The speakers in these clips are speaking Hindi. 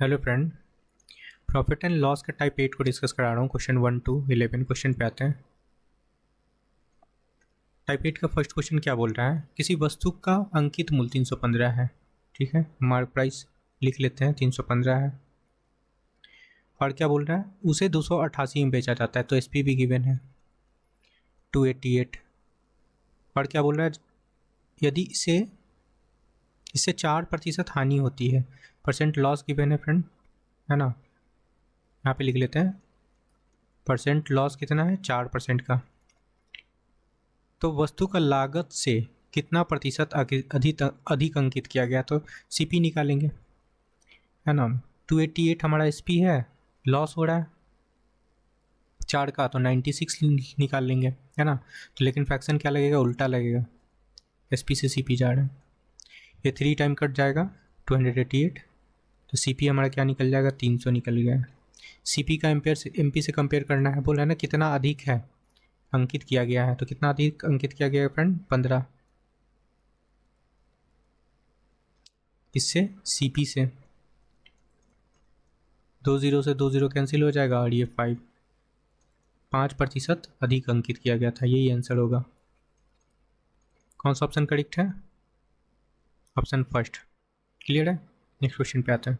Hello friend. Profit and loss का टाइप 8 को डिस्कस करा रहा हूँ। क्वेश्चन 1 to 11 क्वेश्चन पे आते हैं। टाइप 8 का फर्स्ट क्वेश्चन क्या बोल रहा है? किसी वस्तु का अंकित मूल्य 315 है। ठीक है, मार्क प्राइस लिख लेते हैं, 315 है। और क्या बोल रहा है? उसे 288 में बेचा जाता है, तो एसपी भी गिवन है 288। और क्या बोल रहा है? यदि इसे इससे 4% हानि होती है, परसेंट लॉस गिवन है फ्रेंड, है ना। यहाँ पे लिख लेते हैं परसेंट लॉस कितना है, 4% का। तो वस्तु का लागत से कितना प्रतिशत अधिक अधिक अंकित किया गया, तो सीपी निकालेंगे, है ना। 288 हमारा एसपी है, लॉस हो रहा है 4 का, तो 96 निकाल लेंगे, है ना। तो लेकिन फ्रैक्शन क्या लगेगा, उल्टा लगेगा, एसपी से सीपी जा रहा है। ये 3 टाइम कट जाएगा 288, तो सीपी हमारा क्या निकल जाएगा, 300 निकल गया। सीपी का एम्पेयर से एमपी से कंपेयर करना है, बोल रहा है ना कितना अधिक है अंकित किया गया है, तो कितना अधिक अंकित किया गया है फ्रेंड, 15। इससे सीपी से 2 जीरो से 2 जीरो कैंसिल हो जाएगा, और ये 5% अधिक अंकित किया गया था, यही आंसर होगा। कौन सा ऑप्शन करेक्ट है? Option first. क्लियर है? नेक्स्ट क्वेश्चन पे आते हैं।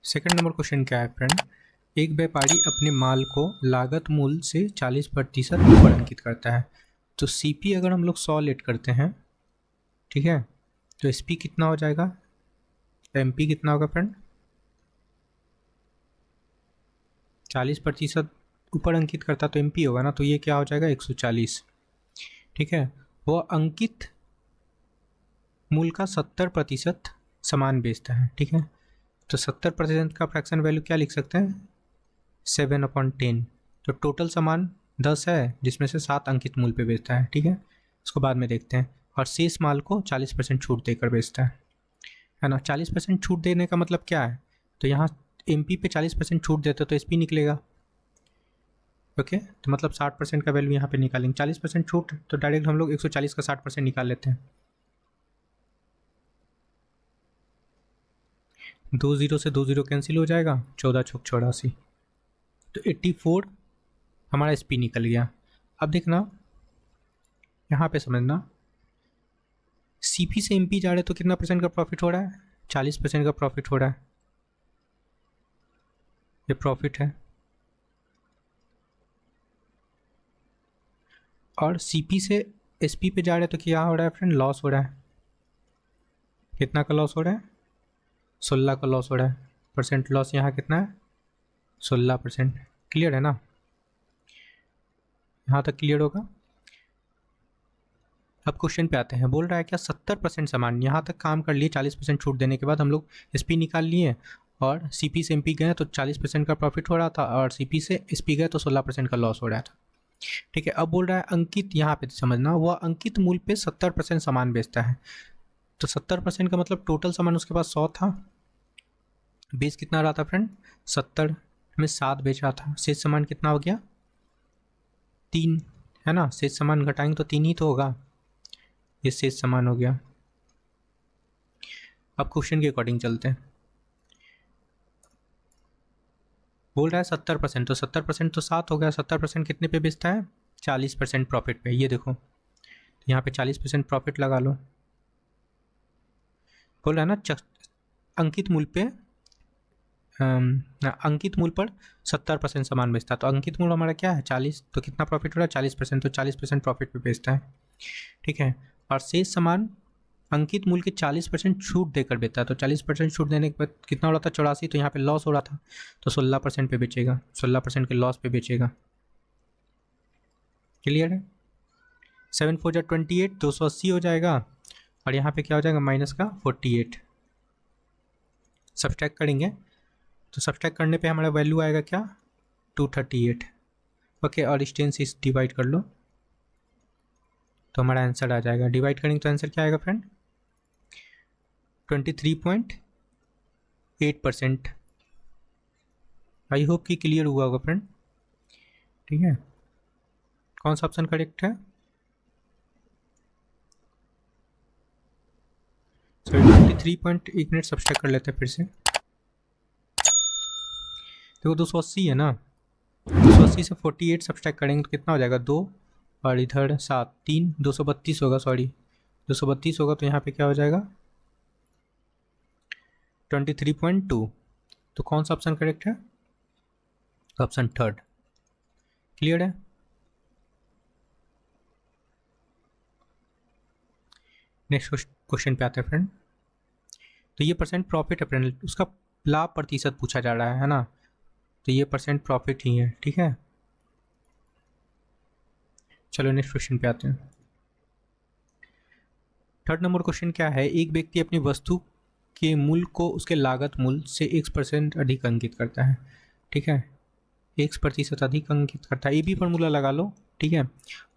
सेकंड नंबर क्वेश्चन क्या है फ्रेंड? एक व्यापारी अपने माल को लागत मूल्य से 40% ऊपर अंकित करता है, तो सीपी अगर हम लोग 100 लेट करते हैं, ठीक है, तो एसपी कितना हो जाएगा, एमपी कितना होगा फ्रेंड, 40% ऊपर अंकित करता तो एमपी होगा ना, तो ये क्या हो जाएगा, 140। ठीक है, वो अंकित मूल्य का 70% सामान बेचता है। ठीक है, तो 70% का फ्रैक्शन वैल्यू क्या लिख सकते हैं, 7/10। तो टोटल सामान 10 है, जिसमें से 7 अंकित मूल्य पे बेचता है। ठीक है, इसको बाद में देखते हैं। और शेष माल को 40% छूट देकर बेचता है ना। 40% छूट देने का मतलब क्या है, तो यहाँ एमपी पे 40% छूट देते तो एसपी निकलेगा। ओके, तो मतलब 60% का वैल्यू यहाँ पे निकालेंगे। 40% छूट, तो डायरेक्ट हम लोग 140 का 60% निकाल लेते हैं। 2 जीरो से 2 जीरो कैंसिल हो जाएगा, 14 छुक 84, तो 84 हमारा एसपी निकल गया। अब देखना, यहाँ पे समझना, सीपी से एमपी जा रहे तो कितना परसेंट का प्रॉफिट हो रहा है, 40% का प्रॉफिट हो रहा है, ये प्रॉफिट है। और सीपी से एसपी पे जा रहे तो क्या हो रहा है फ्रेंड, लॉस हो रहा है। कितना का लॉस हो रहा है, 16 का लॉस हो रहा है। परसेंट लॉस यहाँ कितना है, 16%। क्लियर है ना, यहाँ तक क्लियर होगा। अब क्वेश्चन पे आते हैं। बोल रहा है क्या 70% सामान, यहाँ तक काम कर लिए, 40% छूट देने के बाद हम लोग एसपी निकाल लिए, और सीपी से एमपी गए तो 40% का प्रॉफिट हो रहा था, और सीपी से एसपी गए तो 16% का लॉस हो रहा था। ठीक है, अब बोल रहा है अंकित, यहाँ पे समझना, वह अंकित मूल्य पे 70% सामान बेचता है। तो 70% का मतलब टोटल सामान उसके पास 100 था, बेच कितना रहा था फ्रेंड, 70 में 7 बेच रहा था। शेष सामान कितना हो गया, 3, है ना। शेष सामान घटाएंगे तो 3 ही तो होगा, ये शेष सामान हो गया। अब क्वेश्चन के अकॉर्डिंग चलते हैं। बोल रहा है 70%, तो 70% तो 7 हो गया। 70% कितने पे बेचता है, 40% प्रॉफिट पे। ये देखो, यहाँ पे 40% प्रॉफिट लगा लो। बोल रहा है ना अंकित मूल्य पे अंकित मूल्य पर 70% सामान बेचता है, तो अंकित मूल्य हमारा क्या है, 40, तो कितना प्रॉफिट हो रहा है, 40%, तो 40% प्रॉफिट पे बेचता है। ठीक है, और शेष सामान अंकित मूल्य के 40% छूट देकर बेचता है, तो 40% छूट देने के बाद कितना हो रहा था, 84, तो यहाँ पे लॉस हो रहा था, तो 16% पे बेचेगा, 16% के लॉस पे बेचेगा। क्लियर है? 7 4 जा 28, 280 हो जाएगा, और यहाँ पे क्या हो जाएगा, माइनस का 48। सब्सट्रैक्ट करेंगे, तो सब्सट्रैक्ट करने पे हमारा वैल्यू आएगा क्या, 238। ओके, और डिस्टेंस से डिवाइड कर लो, तो हमारा आंसर आ जाएगा। डिवाइड करेंगे तो आंसर क्या आएगा फ्रेंड, 23.8%। आई होप कि क्लियर हुआ होगा फ्रेंड। ठीक है, कौन सा ऑप्शन करेक्ट है, सॉरी 23 पॉइंट, एक मिनट सब्सट्रैक्ट कर लेते हैं फिर से। देखो 280 है ना, 280 से 48 सब्सट्रैक्ट करेंगे तो कितना हो जाएगा 2 और इधर 7, 3, 232 होगा, सॉरी 232 होगा, तो यहाँ पे क्या हो जाएगा 23.2। तो कौन सा ऑप्शन करेक्ट है? Option third. क्लियर है? नेक्स्ट क्वेश्चन पे आते हैं फ्रेंड। तो ये परसेंट प्रॉफिट है फ्रेंड, उसका लाभ प्रतिशत पूछा जा रहा है ना, तो ये परसेंट प्रॉफिट ही है, ठीक है। चलो नेक्स्ट क्वेश्चन पे आते हैं। थर्ड नंबर क्वेश्चन क्या है? एक व्यक्ति अपनी वस्तु के मूल्य को उसके लागत मूल्य से 1% अधिक अंकित करता है, ठीक है, 1% अधिक अंकित करता है। ये भी फार्मूला लगा लो, ठीक है,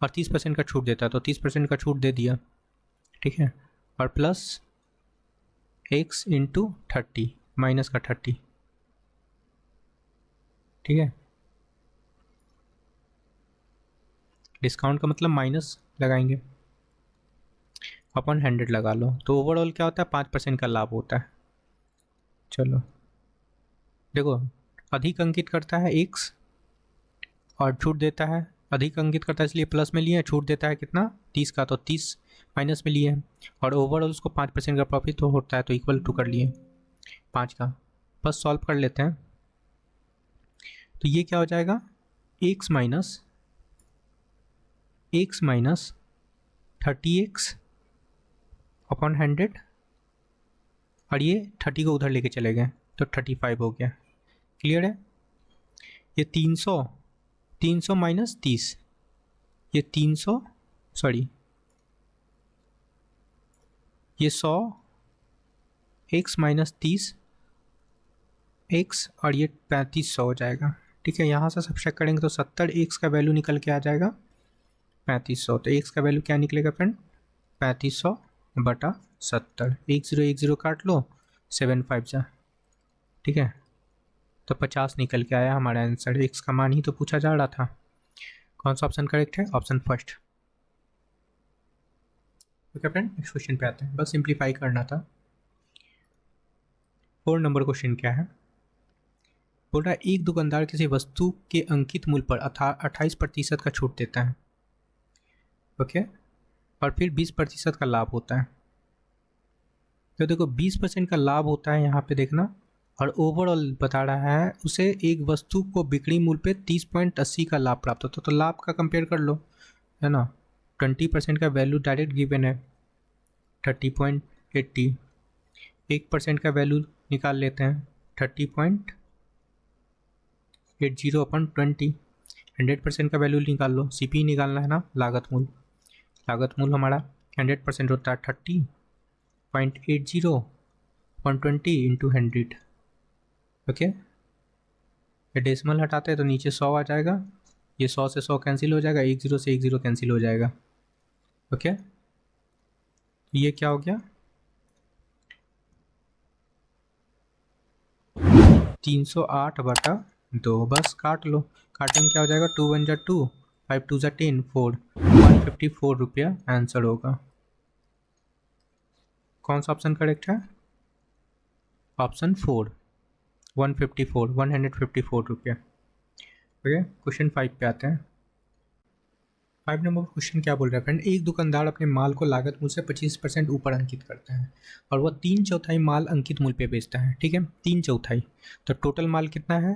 और 30% का छूट देता है, तो 30% का छूट दे दिया, ठीक है, और प्लस x इंटू 30 माइनस का 30, ठीक है, डिस्काउंट का मतलब माइनस लगाएंगे, अपन 100 लगा लो, तो ओवरऑल क्या होता है 5% का लाभ होता है। चलो देखो, अधिक अंकित करता है x और छूट देता है, अधिक अंकित करता है इसलिए प्लस में लिए, छूट देता है कितना 30 का, तो 30 माइनस में लिए, और ओवरऑल उसको 5% का प्रॉफिट तो होता है, तो इक्वल टू कर लिए 5 का। बस सॉल्व कर लेते हैं, तो ये क्या हो जाएगा x माइनस 30x अपॉन 100, और ये 30 को उधर लेके चले गए तो 35 हो गया। क्लियर है? ये 300 माइनस 30, ये 300 सॉरी ये 100 x माइनस 30 x और ये 3500 हो जाएगा, ठीक है। यहाँ से सब्सट्रैक्ट करेंगे तो 70 x का वैल्यू निकल के आ जाएगा 3500, तो x का वैल्यू क्या निकलेगा फ्रेंड 3500 बटा 70, 1010 काट लो 75 जा, ठीक है, तो 50 निकल के आया हमारा आंसर। x का मान ही तो पूछा जा रहा था। कौन सा ऑप्शन करेक्ट है? Option first. Okay friend, next question पे आते हैं, बस सिंप्लीफाई करना था। 4 नंबर क्वेश्चन क्या है? बोल रहा है एक दुकानदार किसी वस्तु के अंकित मूल्य पर 28% का छूट देता है, ओके, और फिर 20% का लाभ होता है। तो देखो 20% का लाभ होता है यहाँ पे देखना, और ओवरऑल बता रहा है उसे एक वस्तु को बिक्री मूल्य पे 30.80 का लाभ प्राप्त होता है, तो लाभ का कंपेयर कर लो, है ना। 20% का वैल्यू डायरेक्ट गिवन है 30.80, 1% का वैल्यू निकाल लेते हैं 30.80 अपन 20, 100% का वैल्यू निकाल लो, CP निकालना है ना, लागत मूल्य हमारा 100% होता है 30.80 120 इंटू 100, ओके। ये डेसिमल हटाते हैं तो नीचे 100 आ जाएगा, ये 100 से 100 कैंसिल हो जाएगा, 10 से 10 कैंसिल हो जाएगा, ओके। ये क्या हो गया 308 बटा 2, बस काट लो, काटेंगे क्या हो जाएगा 2 1 जा 2, 5 2 जा 10, 4, 154 रुपया आंसर होगा। कौन सा ऑप्शन करेक्ट है? ऑप्शन 4, 154 रुपया, ओके। क्वेश्चन 5 पे आते हैं। 5 नंबर क्वेश्चन क्या बोल रहा है फ्रेंड? एक दुकानदार अपने माल को लागत मूल्य से 25% ऊपर अंकित करता है, और वह 3/4 माल अंकित मूल्य पे बेचता है, ठीक है, 3/4, तो टोटल माल कितना है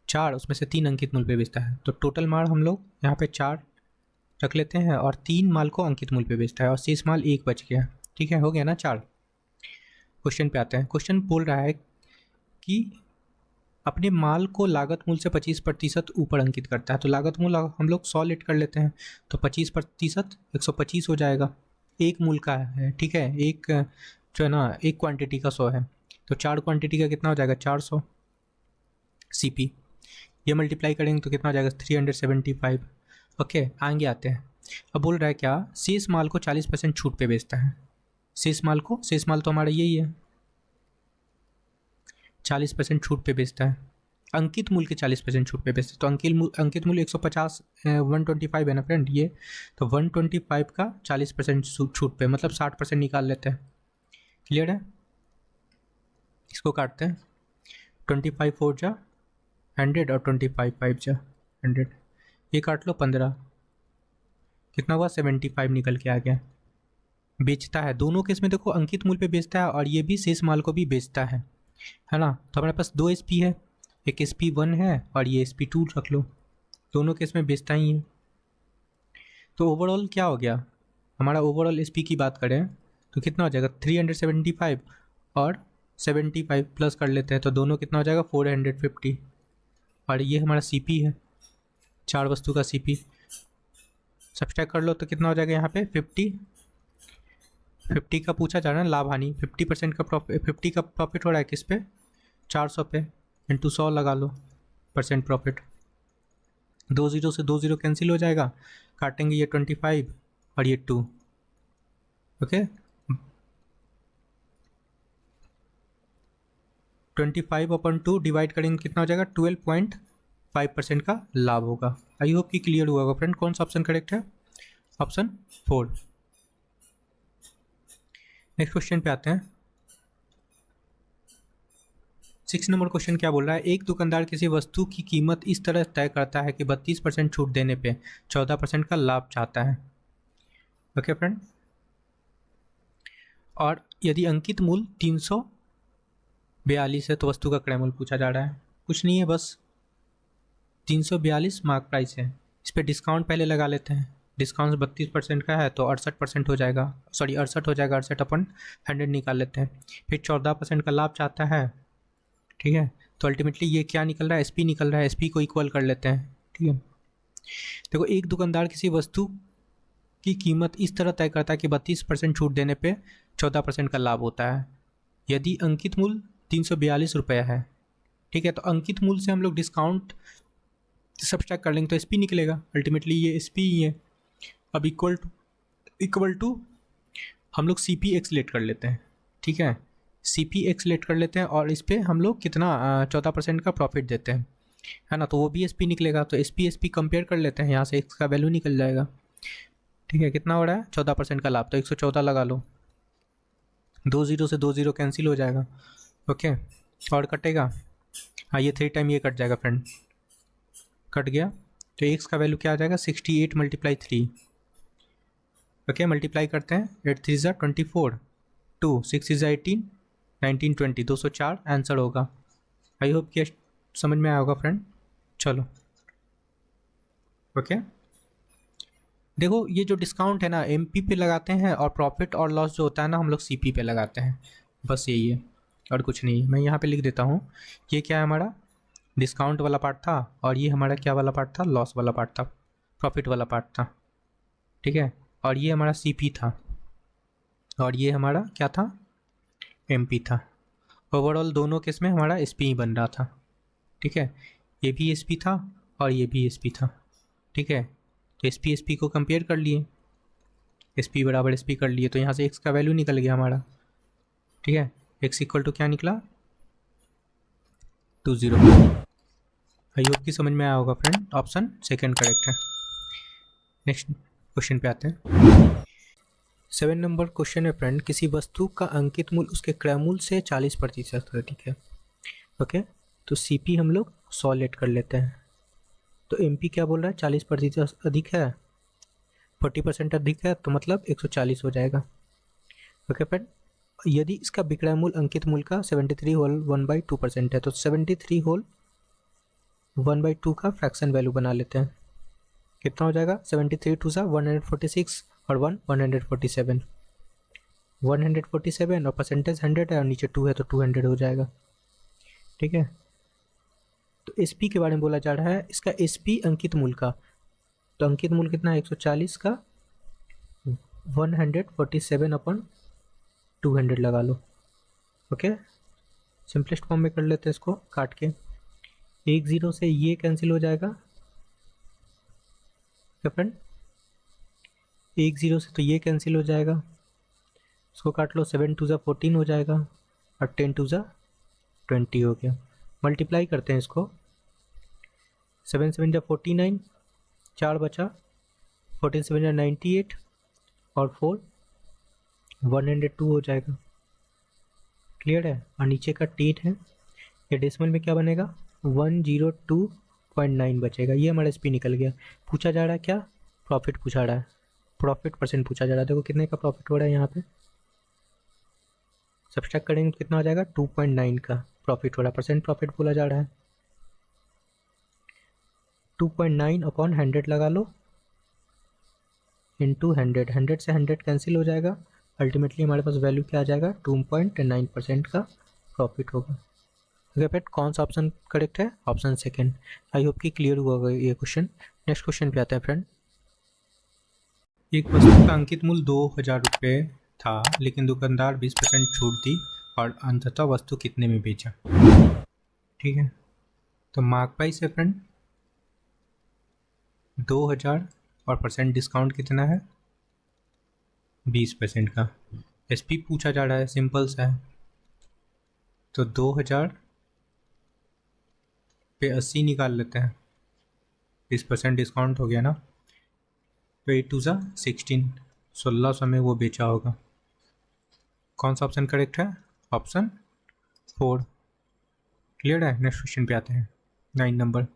4, उसमें से 3 अंकित मूल्य पे बेचता है, तो टोटल माल हम लोग यहाँ पे 4 रख लेते हैं, और 3 माल को अंकित मूल्य पे बेचता है, और शेष माल 1 बच गया, ठीक है, हो गया ना 4। क्वेश्चन पे आते हैं। क्वेश्चन बोल रहा है कि अपने माल को लागत मूल्य से 25% ऊपर अंकित करता है, तो लागत मूल्य हम लोग 100 लेट कर लेते हैं, तो 25% 125 हो जाएगा, एक मूल का है, ठीक है, एक जो है ना एक क्वांटिटी का 100 है, तो 4 क्वांटिटी का कितना हो जाएगा 400 CP, ये मल्टीप्लाई करेंगे तो कितना हो जाएगा 375, ओके। आगे आते हैं, अब बोल रहा है क्या शेष माल को 40% छूट पे बेचता है, शेष माल तो हमारा यही है 40% छूट पे बेचता है, अंकित मूल्य के 40% छूट पे बेचता है, तो अंकित मूल्य 150 125 है ना फ्रेंड, ये तो 125 का 40% छूट पे मतलब 60% निकाल लेते हैं। क्लियर है? इसको काटते हैं, 25 4 जा 100 और 25 5 जा 100, ये काट लो 15, कितना हुआ 75 निकल के आ गया। बेचता है, दोनों केस में देखो अंकित मूल्य पे बेचता है और ये भी शेष माल को भी बेचता है ना। तो हमारे पास 2 SP है, एक SP1 है और ये SP2 रख लो, दोनों केस में बेचता ही है। तो ओवरऑल क्या हो गया हमारा, ओवरऑल SP की बात करें तो कितना हो जाएगा 375 और 75 प्लस कर लेते हैं तो दोनों कितना हो जाएगा 450, और ये हमारा CP है, 4 वस्तु का CP सब्सट्रैक्ट कर लो तो कितना हो जाएगा यहाँ पे 50 का पूछा जा रहा है लाभ हानि, 50% का प्रॉफिट, 50 का प्रॉफिट हो रहा है किस पे 400 पे, इंटू 100 लगा लो % प्रॉफिट, 2 0 से 2 0 कैंसिल हो जाएगा, काटेंगे ये 25 और ये 2, ओके 25/2 डिवाइड करेंगे कितना हो जाएगा 12.5% का लाभ होगा। आई होप कि क्लियर हुआ होगा फ्रेंड। कौन सा ऑप्शन करेक्ट है, ऑप्शन 4। नेक्स्ट क्वेश्चन पे आते हैं। 6 नंबर क्वेश्चन क्या बोल रहा है, एक दुकानदार किसी वस्तु की कीमत इस तरह तय करता है कि 32% छूट देने पे 14% का लाभ चाहता है, ओके फ्रेंड। और यदि अंकित मूल्य 342 है तो वस्तु का क्रय मूल्य पूछा जा रहा है। कुछ नहीं है, बस 342 मार्क प्राइस है, इस पर डिस्काउंट पहले लगा लेते हैं। डिस्काउंट 32% का है तो 68% हो जाएगा, सॉरी 68 हो जाएगा, 68/100 निकाल लेते हैं। फिर 14% का लाभ चाहता है, ठीक है। तो अल्टीमेटली ये क्या निकल रहा है, SP निकल रहा है, SP को इक्वल कर लेते हैं, ठीक है। देखो एक दुकानदार किसी वस्तु की कीमत इस तरह तय करता है कि 32% छूट देने पे 14% का लाभ होता है। यदि अंकित मूल्य 342 रुपये है, ठीक है, तो अंकित मूल्य से हम लोग डिस्काउंट सब्सट्रैक्ट कर लेंगे तो SP निकलेगा, अल्टीमेटली ये SP ही है। अब इक्वल टू हम लोग CP एक्सलेट कर लेते हैं, ठीक है, CP एक्सलेट कर लेते हैं और इस पर हम लोग कितना 14% का प्रॉफिट देते हैं, है ना, तो वो भी SP निकलेगा। तो SP कंपेयर कर लेते हैं, यहाँ से X का वैल्यू निकल जाएगा, ठीक है। कितना हो रहा है 14% का लाभ, तो 114 लगा लो, 2 0 से 2 0 कैंसिल हो जाएगा, ओके। और कटेगा, हाँ ये 3 टाइम ये कट जाएगा फ्रेंड, कट गया। तो X का वैल्यू क्या आ जाएगा 68 × 3, ओके। मल्टीप्लाई करते हैं, 8 3 = 24, 2 6 = 18, 19 20, 204 आंसर होगा। आई होप कि समझ में आया होगा फ्रेंड। चलो ओके, देखो ये जो डिस्काउंट है ना MP पे लगाते हैं और प्रॉफिट और लॉस जो होता है ना हम लोग CP पे लगाते हैं, बस यही है और कुछ नहीं। मैं यहाँ पे लिख देता हूँ, ये क्या है हमारा डिस्काउंट वाला पार्ट था और ये हमारा क्या वाला पार्ट था, लॉस वाला पार्ट था, प्रॉफिट वाला पार्ट था, ठीक है। और ये हमारा CP था और ये हमारा क्या था MP था। ओवरऑल दोनों केस में हमारा SP ही बन रहा था, ठीक है। ये भी SP था और ये भी SP था, ठीक है। तो SP को कंपेयर कर लिए, SP बराबर SP कर लिए, तो यहाँ से X का वैल्यू निकल गया हमारा, ठीक है। X = क्या निकला 20। आई होप की समझ में आया होगा फ्रेंड, ऑप्शन सेकंड करेक्ट है। नेक्स्ट क्वेश्चन पे आते हैं। 7 नंबर क्वेश्चन है फ्रेंड, किसी वस्तु का अंकित मूल्य उसके क्रय मूल्य से 40% है, ठीक है, ओके। तो CP हम लोग 100 लेट कर लेते हैं, तो MP क्या बोल रहा है 40% अधिक है, 40% अधिक है, तो मतलब 140 हो जाएगा, ओके फ्रेंड। यदि इसका विक्रय मूल्य अंकित मूल्य का 73 होल 1/2% है, तो 73 होल 1/2 का फ्रैक्शन वैल्यू बना लेते हैं, कितना हो जाएगा 73 2 सा 146 और 147, 147 और परसेंटेज 100 है और नीचे 2 है तो 200 हो जाएगा, ठीक है। तो SP के बारे में बोला जा रहा है, इसका SP अंकित मूल्य का, तो अंकित मूल्य कितना है 140 का 147/200 लगा लो, ओके। सिंपलेस्ट फॉर्म में कर लेते हैं इसको काट के, 1 0 से ये कैंसिल हो जाएगा फ्रेंड, 1 0 से तो ये कैंसिल हो जाएगा, इसको काट लो, 7 2 सा 14 हो जाएगा और 10 2 सा 20 हो गया। मल्टीप्लाई करते हैं इसको, 7 7 जा 49, 4 बचा, 14 7 जा 98 और 4 102 हो जाएगा, क्लियर है, और नीचे का 10 है, ये डेसिमल में क्या बनेगा 102.9 बचेगा। ये हमारा एसपी निकल गया। पूछा जा रहा है क्या, प्रॉफिट पूछा रहा है, प्रॉफिट परसेंट पूछा जा रहा है। देखो कितने का प्रॉफिट हो रहा है यहाँ पे, सब्सट्रैक्ट करेंगे तो कितना हो जाएगा 2.9 का प्रॉफिट हो रहा है, परसेंट प्रॉफिट बोला जा रहा है। 2.9 अपॉन 100 लगा लो, इंटू 100, 100 से 100 कैंसिल हो जाएगा, अल्टीमेटली हमारे पास वैल्यू क्या आ जाएगा 2.9% का प्रॉफिट होगा। ओके फ्रेंड, कौन सा ऑप्शन करेक्ट है, ऑप्शन सेकंड। आई होप कि क्लियर हुआ होगा ये क्वेश्चन। नेक्स्ट क्वेश्चन पे आते हैं फ्रेंड। एक वस्तु का अंकित मूल्य 2000 रुपये था, लेकिन दुकानदार 20% छूट दी और अंततः वस्तु कितने में बेचा। ठीक है, तो मार्क प्राइस है फ्रेंड 2000 और परसेंट डिस्काउंट कितना है 20% का। एसपी पूछा जा रहा है, सिंपल सा है, तो 2000 पे 80 निकाल लेते हैं, 20% डिस्काउंट हो गया ना, तो 8 2 16, 1600 में वो बेचा होगा। कौन सा ऑप्शन करेक्ट है, ऑप्शन 4। क्लियर है, नेक्स्ट क्वेश्चन पे आते हैं। 9 नंबर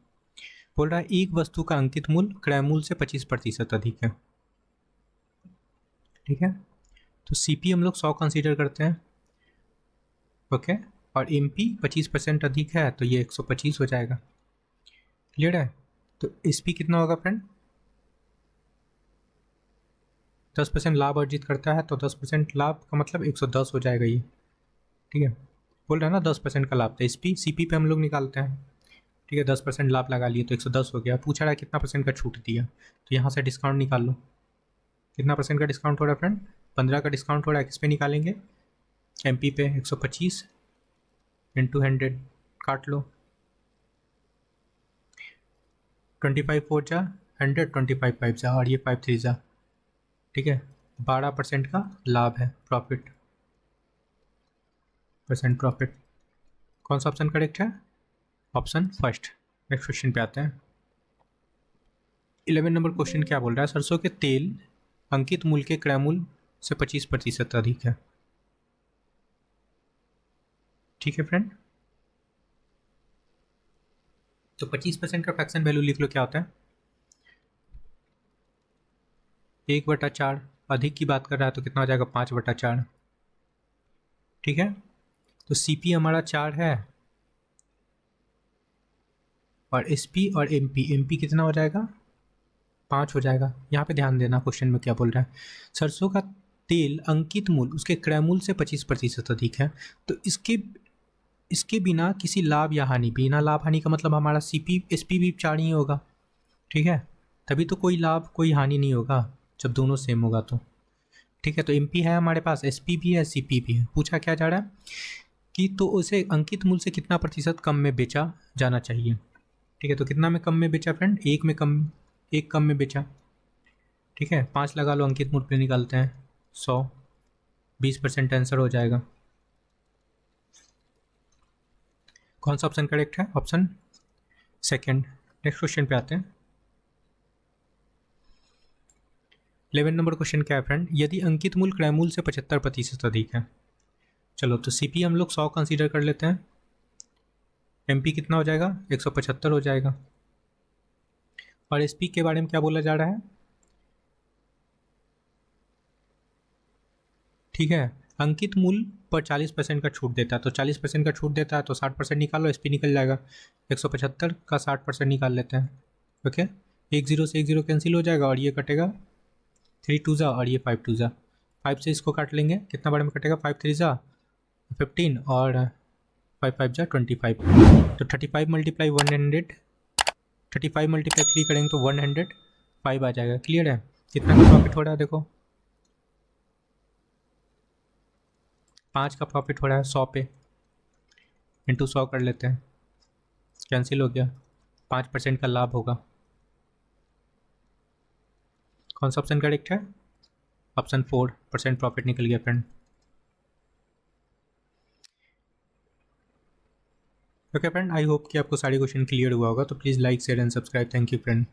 बोल रहा है एक वस्तु का अंकित मूल्य क्रय मूल्य से 25% अधिक है। ठीक है, तो सीपी हम लोग 100 कंसीडर करते हैं, ओके, और एमपी 25% अधिक है, तो ये 125 हो जाएगा। क्लियर है, तो एसपी कितना होगा फ्रेंड, 10% लाभ अर्जित करता है, तो 10% लाभ का मतलब 110 हो जाएगा ये। ठीक है, बोल रहा है ना 10% का लाभ था, एसपी सीपी पे हम लोग निकालते हैं। ठीक है, 10% लाभ लगा लिए तो 110 हो गया। पूछा रहा है कितना परसेंट का छूट दिया, तो यहाँ से डिस्काउंट निकाल लो। कितना परसेंट का डिस्काउंट हो रहा है फ्रेंड, 15 का डिस्काउंट हो रहा है। किस पे निकालेंगे, एमपी पे, 125 इंटू 100 काट लो, 25 4 जा 100, 25 5 जा, और ये 5 3 जा। ठीक है, 12% का लाभ है, प्रॉफिट, परसेंट प्रॉफिट। कौन सा ऑप्शन करेक्ट है, ऑप्शन फर्स्ट। नेक्स्ट क्वेश्चन पे आते हैं। 11 नंबर क्वेश्चन क्या बोल रहा है, सरसों के तेल अंकित मूल्य के क्रय मूल्य से 25% अधिक है। ठीक है फ्रेंड, तो 25% का फ्रैक्शन वैल्यू लिख लो, क्या होता है 1/4। अधिक की बात कर रहा है तो कितना हो जाएगा 5/4। ठीक है, तो सीपी हमारा 4 है, और एसपी और एमपी कितना हो जाएगा 5 हो जाएगा। यहाँ पे ध्यान देना क्वेश्चन में क्या बोल रहा है, सरसों का तेल अंकित मूल्य उसके क्रय मूल्य से 25% अधिक है, तो इसके बिना किसी लाभ या हानि, बिना लाभ हानि का मतलब हमारा सीपी एसपी भी 4 ही होगा। ठीक है, तभी तो कोई लाभ कोई हानि नहीं होगा जब दोनों सेम होगा तो। ठीक है, तो एमपी है हमारे पास, एसपी भी है, सीपी भी है। पूछा क्या जा रहा है कि तो उसे अंकित मूल्य से कितना प्रतिशत कम में बेचा जाना चाहिए। ठीक है, तो कितना में कम में बेचा फ्रेंड, एक कम में बेचा। ठीक है, 5 लगा लो, अंकित मूल्य पे निकालते हैं 100, 20% आंसर हो जाएगा। कौन सा ऑप्शन करेक्ट है, ऑप्शन सेकंड। नेक्स्ट क्वेश्चन पे आते हैं। 11 नंबर क्वेश्चन क्या है फ्रेंड, यदि अंकित मूल्य क्रय मूल्य से 75% अधिक है। चलो, तो सीपी हम लोग 100 कंसीडर कर लेते हैं, एमपी कितना हो जाएगा 175 हो जाएगा, और एसपी के बारे में क्या बोला जा रहा है। ठीक है, अंकित मूल्य पर 40% का छूट देता है, तो 40% का छूट देता है तो 60% निकालो, एसपी निकल जाएगा। 175 का 60% निकाल लेते हैं, ओके, 1 0 से 1 0 कैंसिल हो जाएगा, और ये कटेगा 3 2 जा, और ये 5 2 जा, 5 से इसको काट लेंगे, कितना बारे में कटेगा 5 3 जा 15, और 5 5 जा 25, तो 35 मल्टीप्लाई 100, 35 मल्टीप्लाई 3 करेंगे तो 105 आ जाएगा। क्लियर है, कितना का प्रॉफिट हो रहा है, देखो 5 का प्रॉफिट हो रहा है 100 पे, इंटू 100 कर लेते हैं, कैंसिल हो गया, 5% का लाभ होगा। कौन सा ऑप्शन करेक्ट है, ऑप्शन 4% प्रॉफिट निकल गया friend. Okay friend, I hope कि आपको सारे क्वेश्चन क्लियर हुआ होगा, तो please like share and subscribe. Thank you friend.